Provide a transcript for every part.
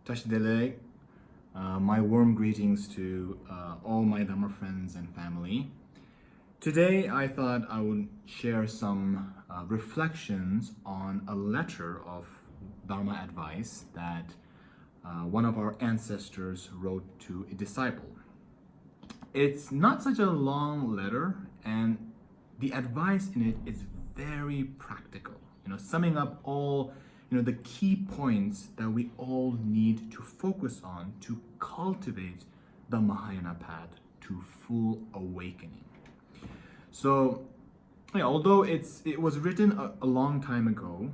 Tashdele, my warm greetings to all my Dharma friends and family. Today, I thought I would share some reflections on a letter of Dharma advice that one of our ancestors wrote to a disciple. It's not such a long letter, and the advice in it is very practical. Summing up all the key points that we all need to focus on to cultivate the Mahayana path to full awakening. So, although it was written a long time ago,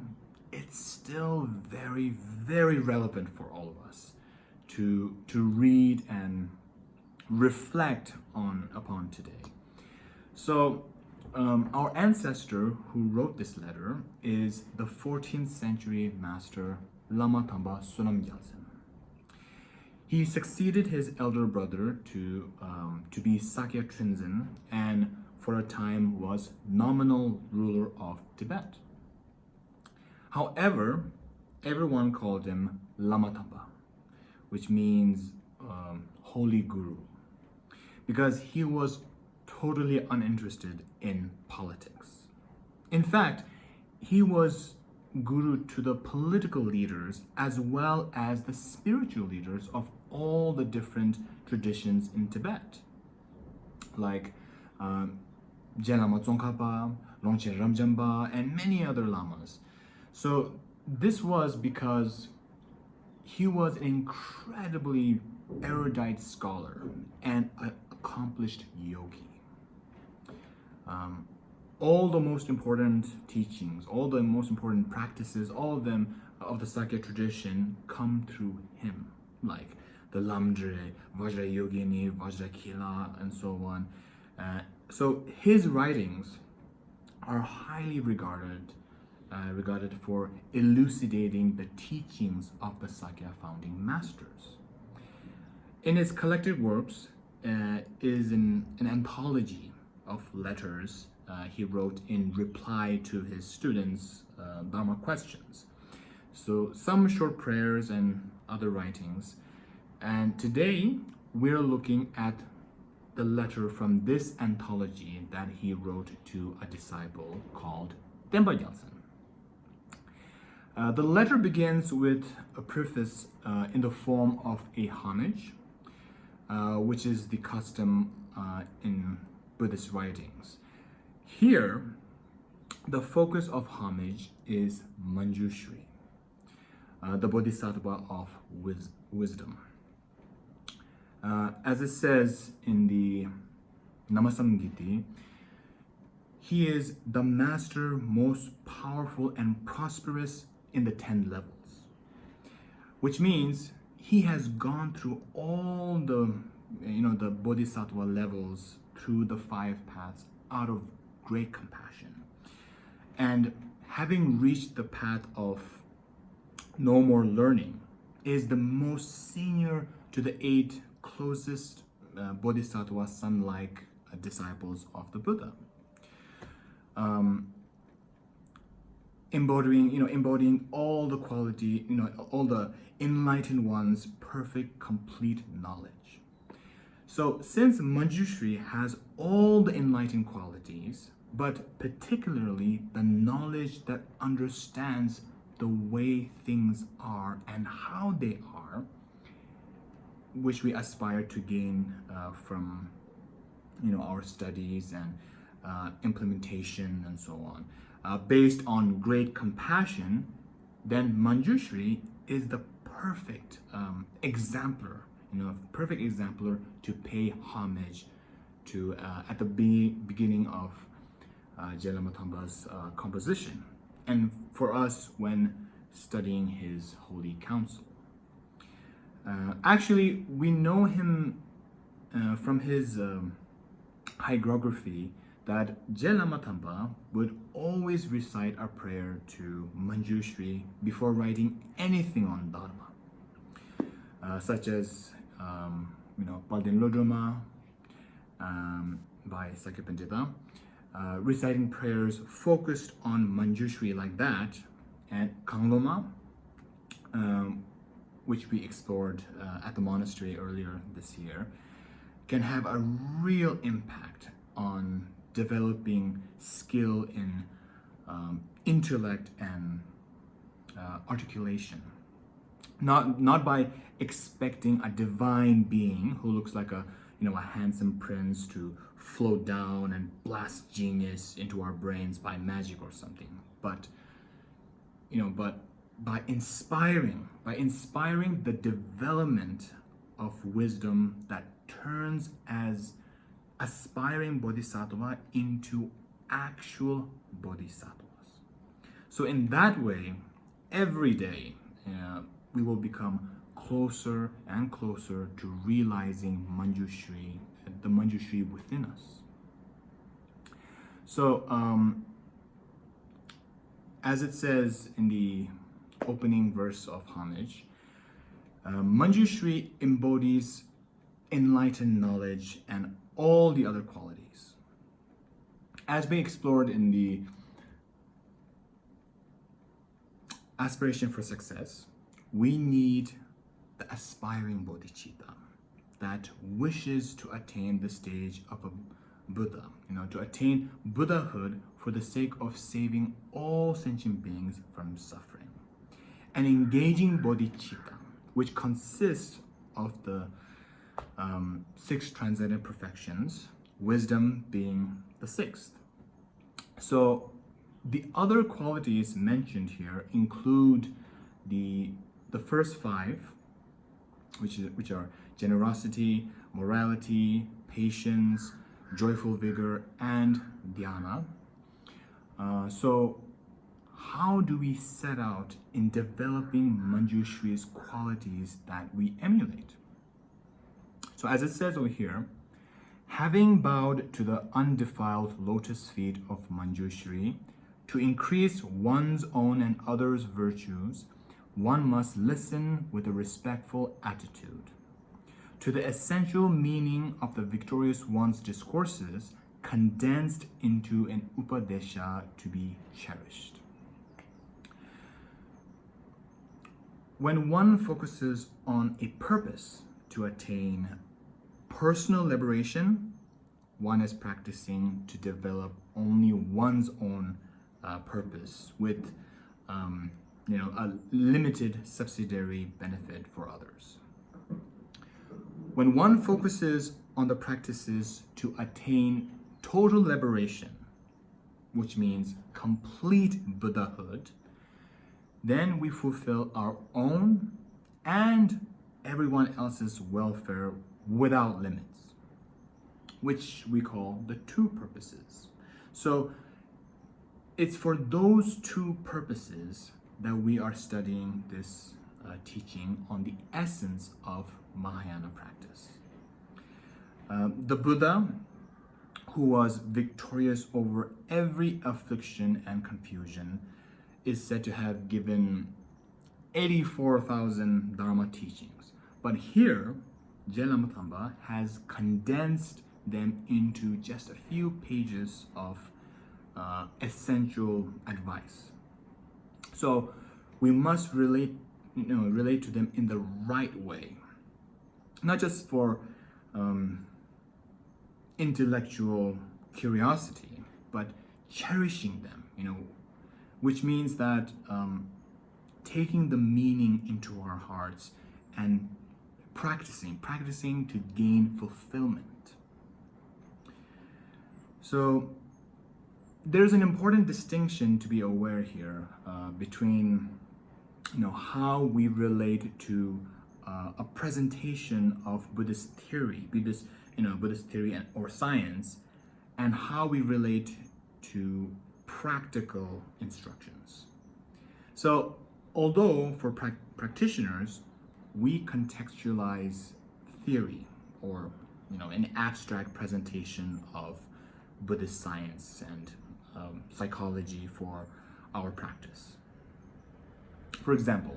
it's still very, very relevant for all of us to read and reflect upon today. So, our ancestor who wrote this letter is the 14th century master Lama Tamba Sonam Gyaltsen. He succeeded his elder brother to be Sakya Trinzen, and for a time was nominal ruler of Tibet. However, everyone called him Lama Tamba, which means holy guru, because he was totally uninterested in politics. In fact, he was guru to the political leaders as well as the spiritual leaders of all the different traditions in Tibet, like Jelama Tsongkhapa, Longchen Ramjamba, and many other lamas. So this was because he was an incredibly erudite scholar and an accomplished yogi. All the most important teachings, all the most important practices, all of them of the Sakya tradition come through him, like the Lamdre, Vajra Yogini, Vajra Kila, and so on. So his writings are highly regarded for elucidating the teachings of the Sakya founding masters. In his collected works is an anthology of letters he wrote in reply to his students' Dharma questions. So some short prayers and other writings. And today we're looking at the letter from this anthology that he wrote to a disciple called Tamba Gyaltsen. The letter begins with a preface in the form of a homage, which is the custom in Buddhist writings. Here, the focus of homage is Manjushri, the bodhisattva of wisdom. As it says in the Namasamgiti, he is the master most powerful and prosperous in the 10 levels, which means he has gone through all the bodhisattva levels through the 5 paths out of great compassion. And having reached the path of no more learning is the most senior to the 8 closest bodhisattva son-like disciples of the Buddha. Embodying all the quality, all the enlightened one's perfect, complete knowledge. So since Manjushri has all the enlightened qualities, but particularly the knowledge that understands the way things are and how they are, which we aspire to gain from our studies and implementation and so on, based on great compassion, then Manjushri is the perfect exemplar, perfect exemplar to pay homage to at the beginning of Jelama Tamba's composition, and for us when studying his holy counsel. Actually, we know him from his hagiography that Jelama Tamba would always recite a prayer to Manjushri before writing anything on Dharma, such as Paldin Lodroma by Sakya Pandita, reciting prayers focused on Manjushri like that, and Kangloma, which we explored at the monastery earlier this year, can have a real impact on developing skill in intellect and articulation. Not by expecting a divine being who looks like a handsome prince to float down and blast genius into our brains by magic or something, but by inspiring the development of wisdom that turns as aspiring bodhisattva into actual bodhisattvas. So in that way, every day we will become closer and closer to realizing Manjushri, the Manjushri within us. So as it says in the opening verse of Homage, Manjushri embodies enlightened knowledge and all the other qualities. As we explored in the aspiration for success, we need the aspiring bodhicitta that wishes to attain the stage of a Buddha, to attain Buddhahood for the sake of saving all sentient beings from suffering. An engaging bodhicitta, which consists of the 6 transcendent perfections, wisdom being the 6th. So the other qualities mentioned here include the first 5, which are generosity, morality, patience, joyful vigor, and dhyana. So how do we set out in developing Manjushri's qualities that we emulate? So as it says over here, having bowed to the undefiled lotus feet of Manjushri, to increase one's own and others' virtues, one must listen with a respectful attitude to the essential meaning of the victorious one's discourses, condensed into an upadesha to be cherished. When one focuses on a purpose to attain personal liberation, one is practicing to develop only one's own purpose with a limited subsidiary benefit for others. When one focuses on the practices to attain total liberation, which means complete Buddhahood, then we fulfill our own and everyone else's welfare without limits, which we call the 2 purposes. So it's for those 2 purposes that we are studying this teaching on the essence of Mahayana practice. The Buddha, who was victorious over every affliction and confusion, is said to have given 84,000 Dharma teachings. But here, Lama Tamba has condensed them into just a few pages of essential advice. So we must relate to them in the right way, not just for intellectual curiosity, but cherishing them, which means that taking the meaning into our hearts and practicing to gain fulfillment. So there's an important distinction to be aware here between how we relate to a presentation of Buddhist theory, Buddhist theory or science, and how we relate to practical instructions. So although for practitioners we contextualize theory or an abstract presentation of Buddhist science and psychology for our practice. For example,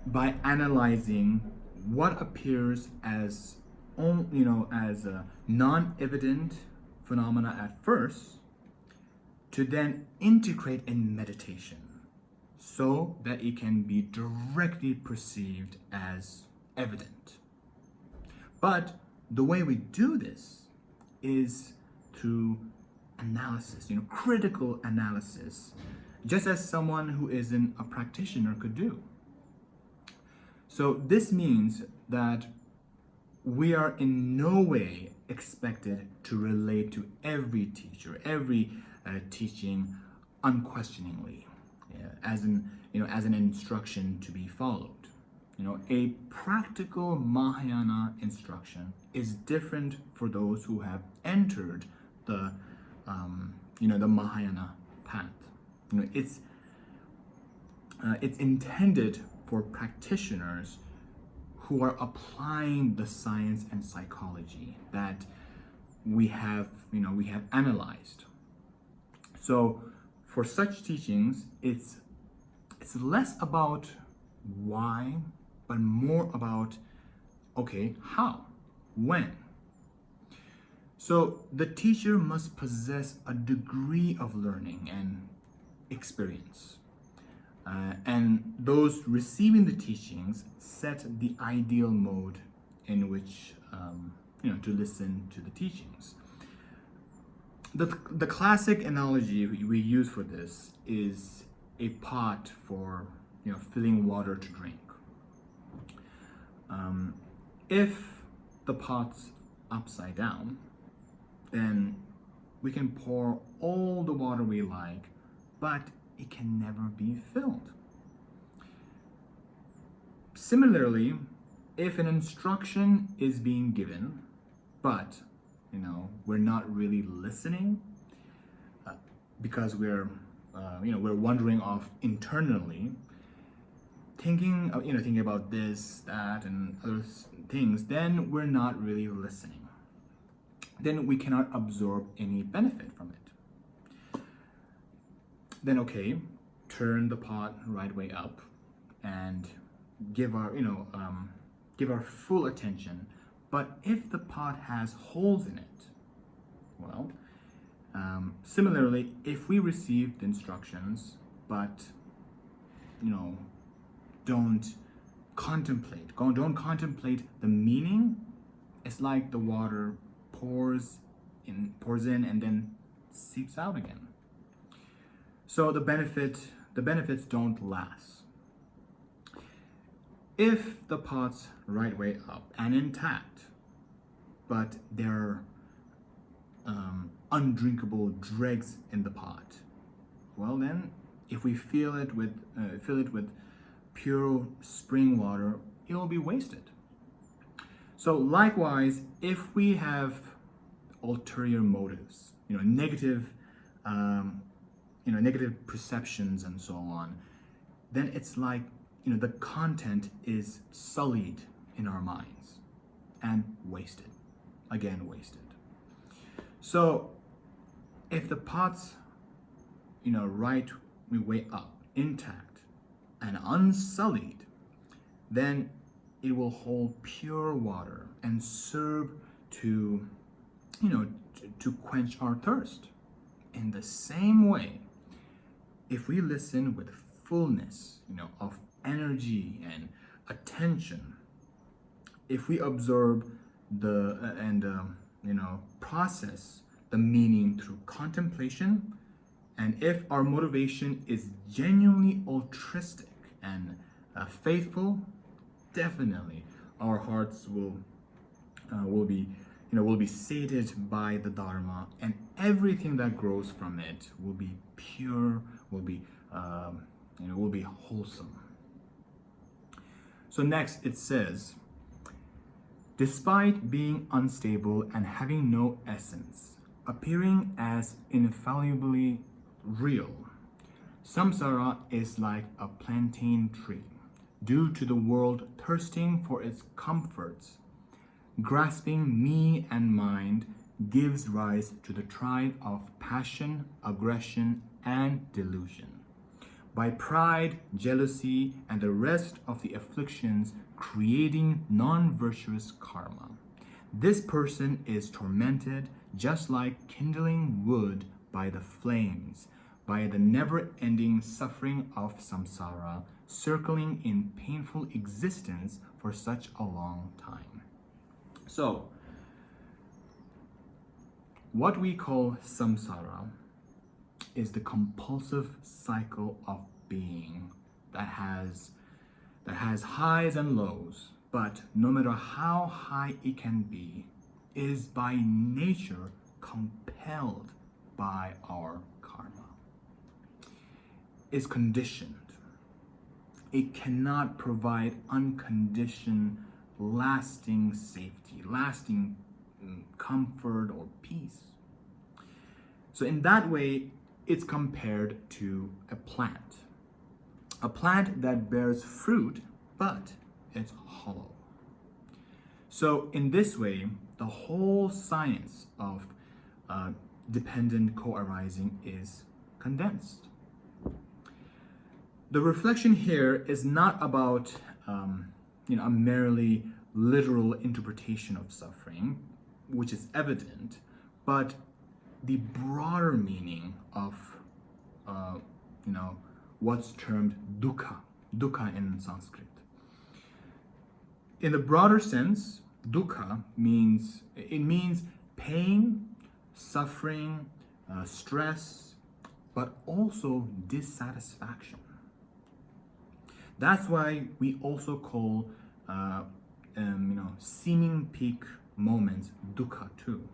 by analyzing what appears as a non-evident phenomena at first, to then integrate in meditation so that it can be directly perceived as evident. But the way we do this is through analysis, critical analysis, just as someone who isn't a practitioner could do. So this means that we are in no way expected to relate to every teacher, every teaching unquestioningly, as an instruction to be followed. A practical Mahayana instruction is different for those who have entered the Mahayana path. It's intended for practitioners who are applying the science and psychology that we have analyzed. So for such teachings, it's less about why, but more about, okay, how, when. So the teacher must possess a degree of learning and experience. And those receiving the teachings set the ideal mode in which to listen to the teachings. The classic analogy we use for this is a pot for filling water to drink. If the pot's upside down, then we can pour all the water we like, but it can never be filled. Similarly, if an instruction is being given, but we're not really listening because we're wandering off internally, thinking about this, that, and other things, then we're not really listening. Then we cannot absorb any benefit from it. Then okay, turn the pot right way up and give our full attention. But if the pot has holes in it, well, similarly, if we receive the instructions but don't contemplate the meaning, it's like the water pours in and then seeps out again. So the benefits don't last. If the pot's right way up and intact, but there are undrinkable dregs in the pot, well then, if we fill it with pure spring water, it will be wasted. So likewise, if we have ulterior motives, negative perceptions and so on, then it's like the content is sullied in our minds and wasted. So if the pot's right way up, intact and unsullied, then it will hold pure water and serve to quench our thirst. In the same way, if we listen with fullness of energy and attention, if we absorb process the meaning through contemplation, and if our motivation is genuinely altruistic and faithful, definitely our hearts will be sated by the Dharma, and everything that grows from it will be pure, will be wholesome. So next it says, despite being unstable and having no essence, appearing as infallibly real, samsara is like a plantain tree, due to the world thirsting for its comforts. Grasping me and mind gives rise to the triad of passion, aggression, and delusion. By pride, jealousy, and the rest of the afflictions, creating non-virtuous karma. This person is tormented just like kindling wood by the flames, by the never-ending suffering of samsara, circling in painful existence for such a long time. So, what we call samsara is the compulsive cycle of being that has highs and lows, but no matter how high it can be, is by nature compelled by our karma. Is conditioned. It cannot provide unconditioned, lasting safety, lasting comfort or peace. So in that way, it's compared to a plant that bears fruit, but it's hollow. So in this way, the whole science of dependent co-arising is condensed. The reflection here is not about a merely literal interpretation of suffering, which is evident, but the broader meaning of what's termed dukkha in Sanskrit. In the broader sense, dukkha means pain, suffering, stress, but also dissatisfaction. That's why we also call seeming peak moments dukkha too.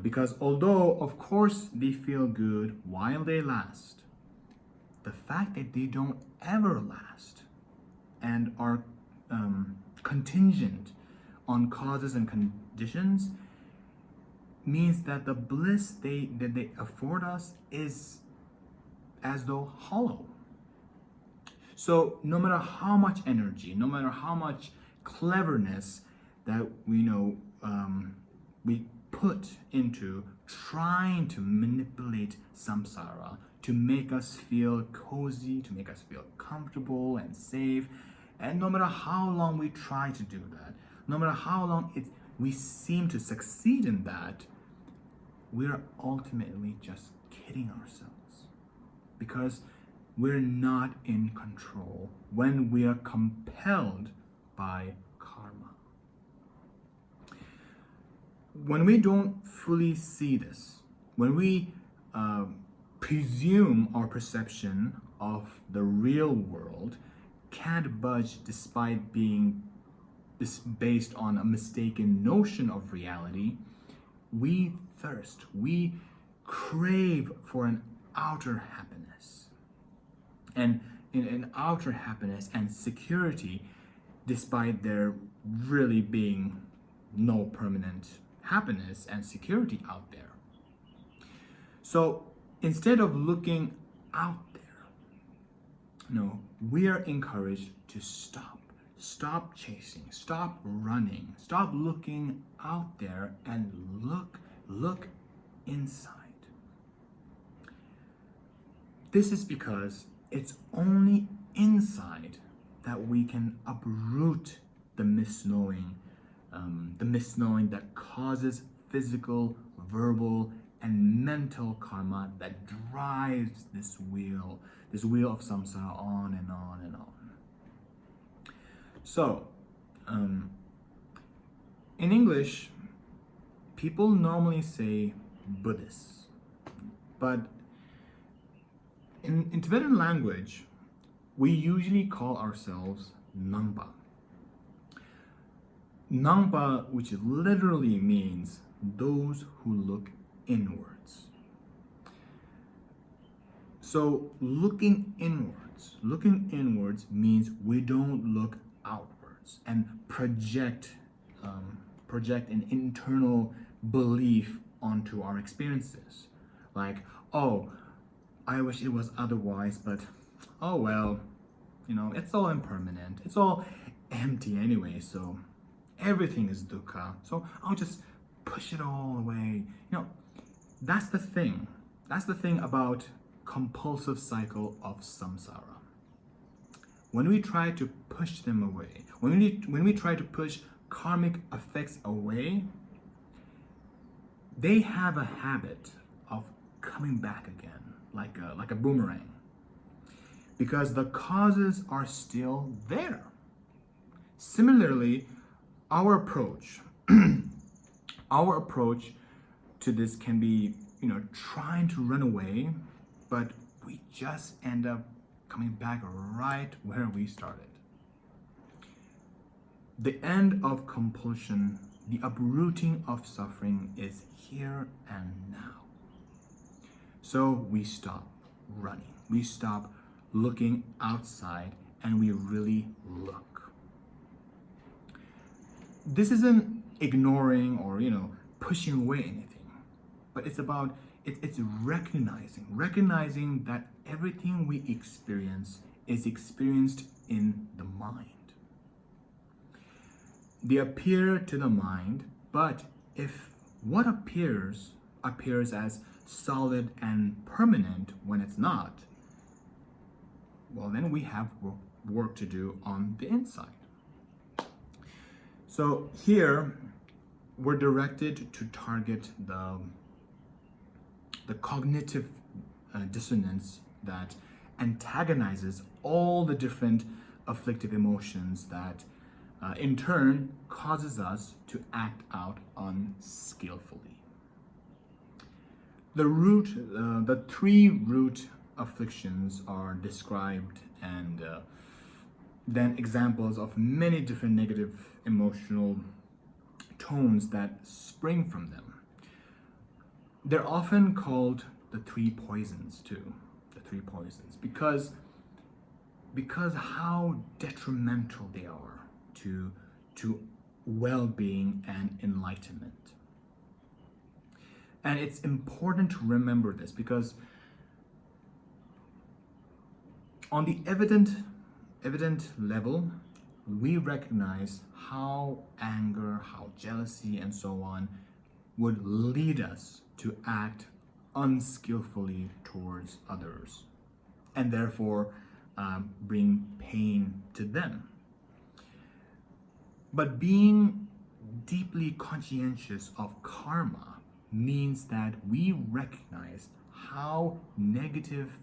Because although of course they feel good while they last, the fact that they don't ever last and are contingent on causes and conditions means that the bliss that they afford us is as though hollow. So no matter how much energy, no matter how much cleverness that we put into trying to manipulate samsara to make us feel cozy, to make us feel comfortable and safe, and no matter how long we try to do that, no matter how long we seem to succeed in that, we're ultimately just kidding ourselves, because we're not in control when we are compelled by karma. When we don't fully see this, when we presume our perception of the real world can't budge despite being based on a mistaken notion of reality, we thirst, we crave for an outer happiness. And in an outer happiness and security, despite there really being no permanent happiness and security out there. So instead of looking out there, we are encouraged to stop chasing, stop running, stop looking out there and look inside. This is because it's only inside that we can uproot the misknowing that causes physical, verbal, and mental karma that drives this wheel of samsara on and on and on. So, in English, people normally say Buddhists, but in Tibetan language, we usually call ourselves Nangpa. Nangpa, which literally means those who look inwards. So looking inwards means we don't look outwards and project an internal belief onto our experiences. Like, oh, I wish it was otherwise, but oh well, it's all impermanent. It's all empty anyway, so everything is dukkha. So I'll just push it all away. That's the thing. That's the thing about compulsive cycle of samsara. When we try to push them away, when we try to push karmic effects away, they have a habit of coming back again, like a boomerang. Because the causes are still there. Similarly, our approach to this can be, trying to run away, but we just end up coming back right where we started. The end of compulsion, the uprooting of suffering is here and now. So we stop running, we stop looking outside, and we really look. This isn't ignoring or, pushing away anything, but it's about, it's recognizing that everything we experience is experienced in the mind. They appear to the mind, but if what appears as solid and permanent when it's not, well, then we have work to do on the inside. So here, we're directed to target the cognitive dissonance that antagonizes all the different afflictive emotions that in turn causes us to act out unskillfully. The three root afflictions are described, and then examples of many different negative emotional tones that spring from them. They're often called the three poisons too, because how detrimental they are to well-being and enlightenment. And it's important to remember this because on the evident level, we recognize how anger, how jealousy, and so on would lead us to act unskillfully towards others, and therefore bring pain to them. But being deeply conscientious of karma means that we recognize how negative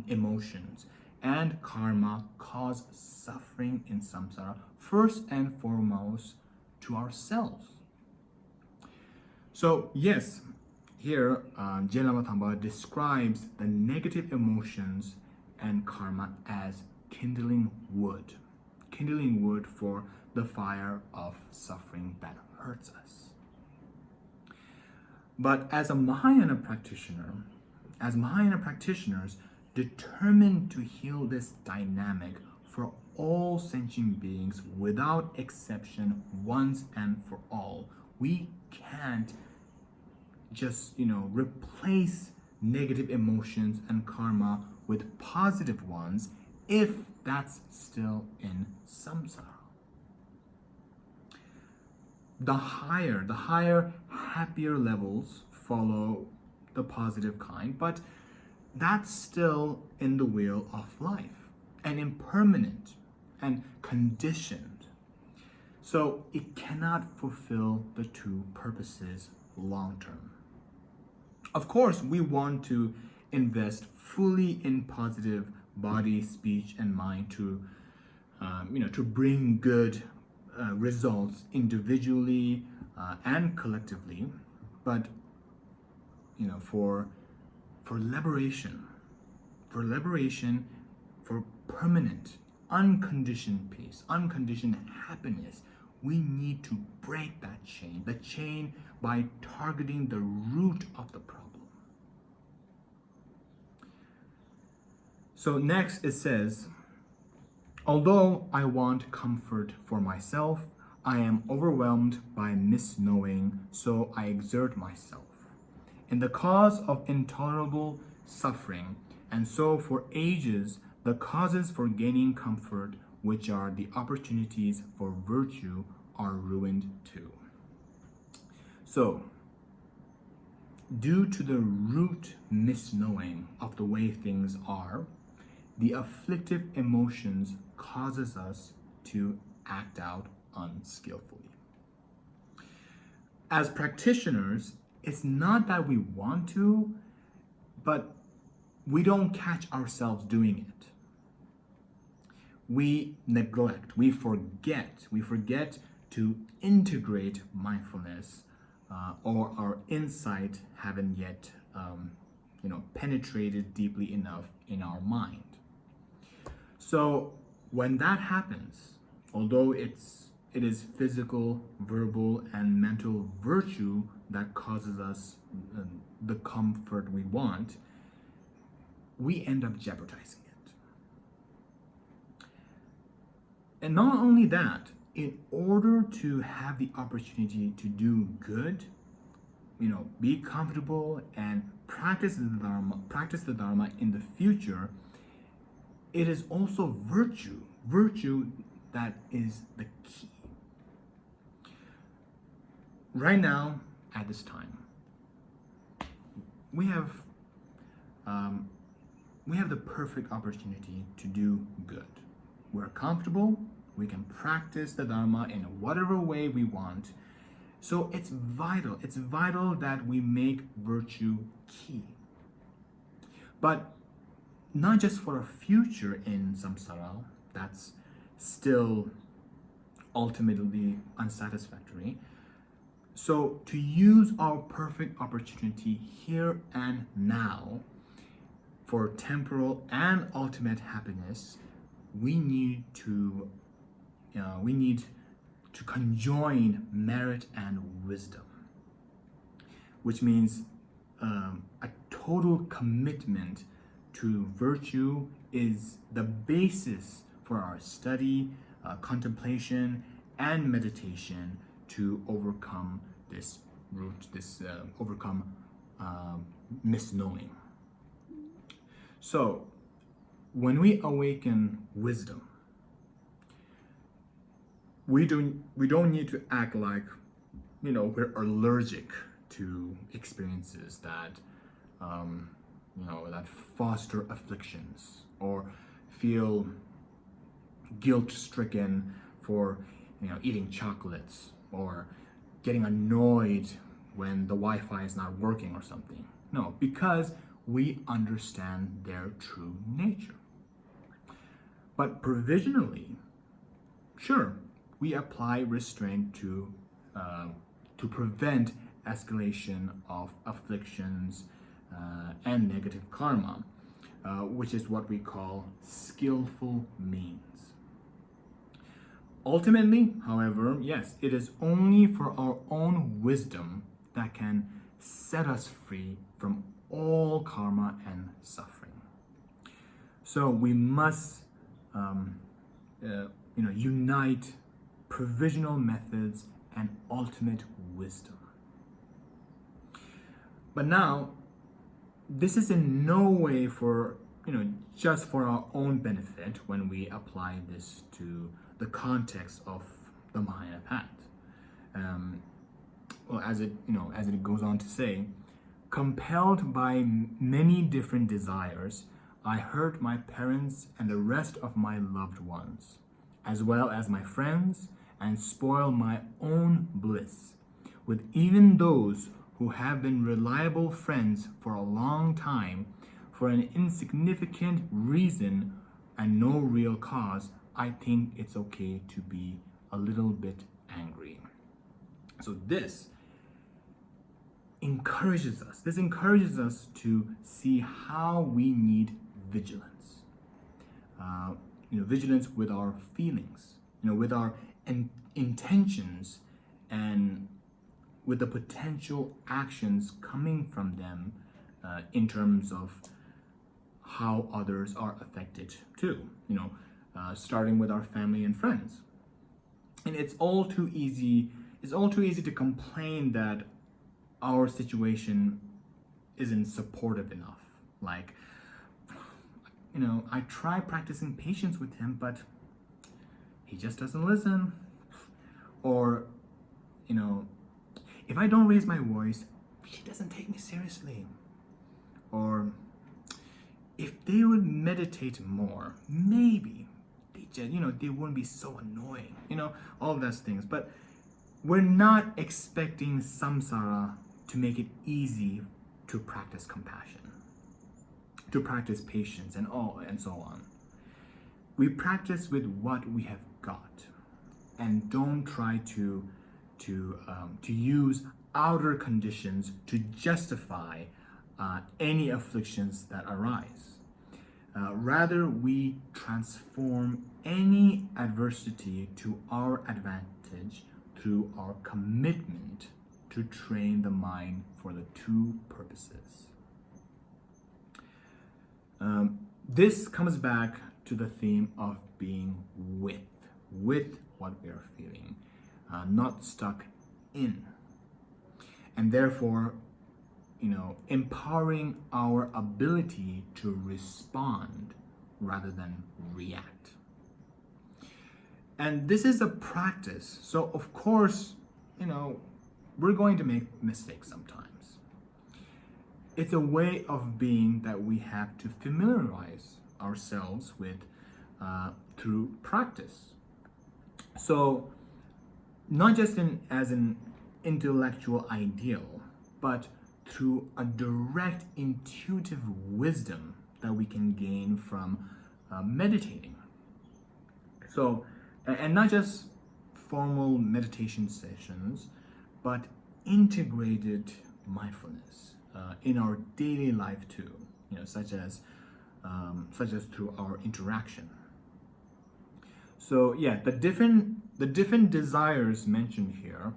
emotions and karma cause suffering in samsara, first and foremost to ourselves. So yes, here Lama Tamba describes the negative emotions and karma as kindling wood for the fire of suffering that hurts us. But as Mahayana practitioners determined to heal this dynamic for all sentient beings without exception once and for all, we can't just, replace negative emotions and karma with positive ones if that's still in samsara. The higher, happier levels follow the positive kind, but that's still in the wheel of life and impermanent and conditioned. So it cannot fulfill the two purposes long term. Of course, we want to invest fully in positive body, speech, and mind to bring good results individually and collectively, but for liberation, for permanent, unconditioned peace, unconditioned happiness, we need to break the chain by targeting the root of the problem. So next it says, although I want comfort for myself, I am overwhelmed by misknowing, so I exert myself in the cause of intolerable suffering, and so for ages the causes for gaining comfort, which are the opportunities for virtue, are ruined too. So, due to the root misknowing of the way things are, the afflictive emotions causes us to act out unskillfully. As practitioners, it's not that we want to, but we don't catch ourselves doing it. We neglect, we forget to integrate mindfulness, or our insight haven't yet penetrated deeply enough in our mind. So when that happens, although it is physical, verbal, and mental virtue that causes us the comfort we want, we end up jeopardizing it. And not only that, in order to have the opportunity to do good, be comfortable and practice the Dharma in the future, it is also virtue that is the key. Right now, at this time, we have the perfect opportunity to do good. We're comfortable, we can practice the Dharma in whatever way we want. So it's vital that we make virtue key. But not just for a future in samsara, that's still ultimately unsatisfactory. So to use our perfect opportunity here and now for temporal and ultimate happiness, we need to conjoin merit and wisdom, which means a total commitment to virtue is the basis for our study, contemplation, and meditation to overcome misknowing. So, when we awaken wisdom, we don't need to act like we're allergic to experiences that that foster afflictions, or feel guilt-stricken for eating chocolates, or getting annoyed when the Wi-Fi is not working or something. No, because we understand their true nature. But provisionally, sure, we apply restraint to prevent escalation of afflictions and negative karma, which is what we call skillful means. Ultimately, however, yes, it is only for our own wisdom that can set us free from all karma and suffering. So we must unite provisional methods and ultimate wisdom. But now, this is in no way for just for our own benefit when we apply this to the context of the Mahayana path. As it goes on to say, compelled by many different desires, I hurt my parents and the rest of my loved ones, as well as my friends, and spoil my own bliss with even those who have been reliable friends for a long time. For an insignificant reason and no real cause, I think it's okay to be a little bit angry. So this encourages us to see how we need vigilance. Vigilance with our feelings, with our intentions, and with the potential actions coming from them in terms of how others are affected too, starting with our family and friends. And it's all too easy to complain that our situation isn't supportive enough. Like, I try practicing patience with him, but he just doesn't listen. Or, if I don't raise my voice, he doesn't take me seriously. Or, if they would meditate more, maybe they wouldn't be so annoying. All of those things. But we're not expecting samsara to make it easy to practice compassion. to practice patience and so on. We practice with what we have got, and don't try to use outer conditions to justify any afflictions that arise. Rather, we transform any adversity to our advantage through our commitment to train the mind for the two purposes. This comes back to the theme of being with what we are feeling, not stuck in. And therefore, empowering our ability to respond rather than react. And this is a practice. So of course, we're going to make mistakes sometimes. It's a way of being that we have to familiarize ourselves with through practice. So not just as an intellectual ideal, but through a direct intuitive wisdom that we can gain from meditating. So, and not just formal meditation sessions, but integrated mindfulness in our daily life too, such as through our interaction. So yeah, the different desires mentioned here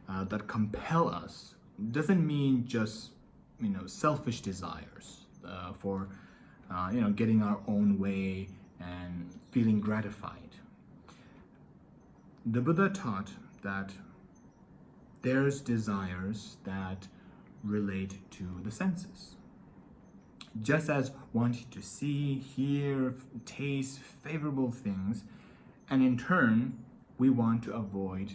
that compel us doesn't mean just selfish desires for getting our own way and feeling gratified. The Buddha taught that there's desires that relate to the senses. Just as wanting to see, hear, taste favorable things, and in turn, we want to avoid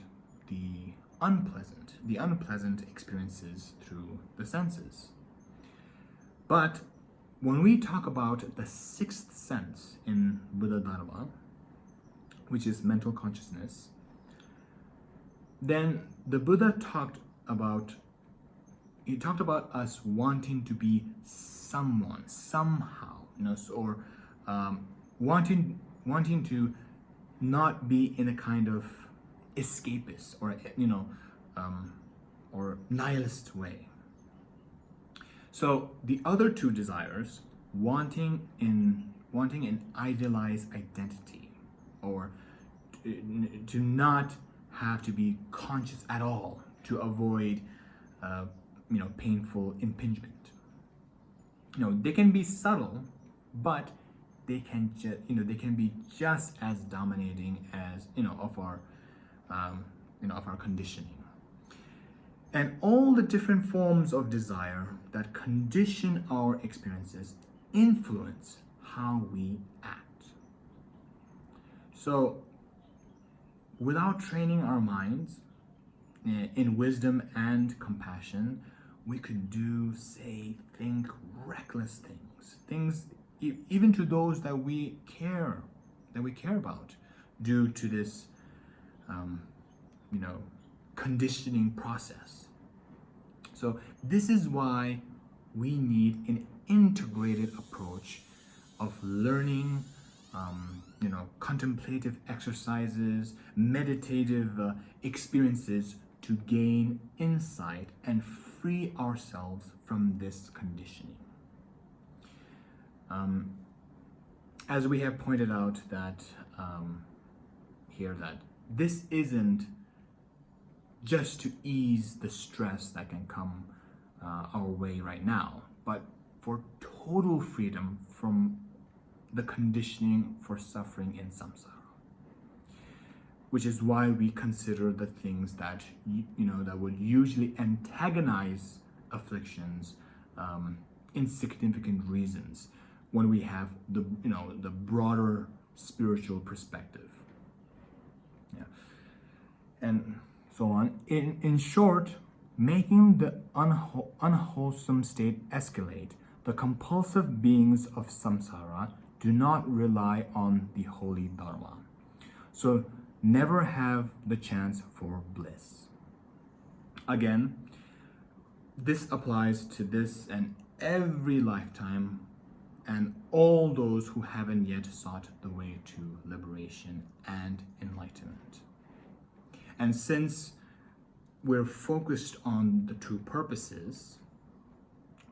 the unpleasant experiences through the senses. But when we talk about the sixth sense in Buddha Dharma, which is mental consciousness, then the Buddha talked about us wanting to be someone, somehow, or wanting to not be in a kind of escapist or nihilist way. So the other two desires, wanting an idealized identity, or to not have to be conscious at all to avoid painful impingement. They can be subtle, but they can be just as dominating as of our conditioning. And all the different forms of desire that condition our experiences influence how we act. So without training our minds in wisdom and compassion, we could think reckless things even to those that we care about, due to this conditioning process. So this is why we need an integrated approach of learning, contemplative exercises, meditative experiences to gain insight and free ourselves from this conditioning. As we have pointed out that this isn't just to ease the stress that can come our way right now, but for total freedom from the conditioning for suffering in samsara. Which is why we consider the things that that would usually antagonize afflictions insignificant reasons when we have the broader spiritual perspective. Yeah. And so on. In short, making the unwholesome state escalate, the compulsive beings of samsara do not rely on the holy Dharma. So never have the chance for bliss. Again, this applies to this and every lifetime and all those who haven't yet sought the way to liberation and enlightenment. And since we're focused on the two purposes,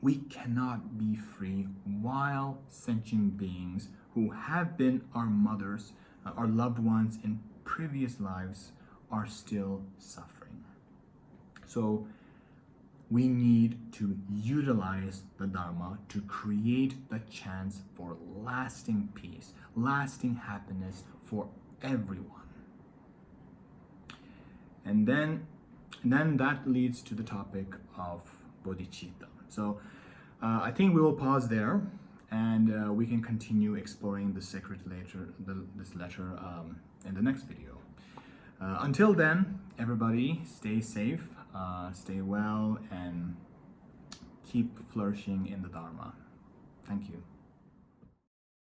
we cannot be free while sentient beings who have been our mothers, our loved ones in previous lives, are still suffering. So we need to utilize the Dharma to create the chance for lasting peace, lasting happiness for everyone. And then that leads to the topic of bodhicitta. So I think we will pause there, and we can continue exploring the sacred letter, this letter in the next video. Until then, everybody, stay safe, stay well, and keep flourishing in the Dharma. Thank you.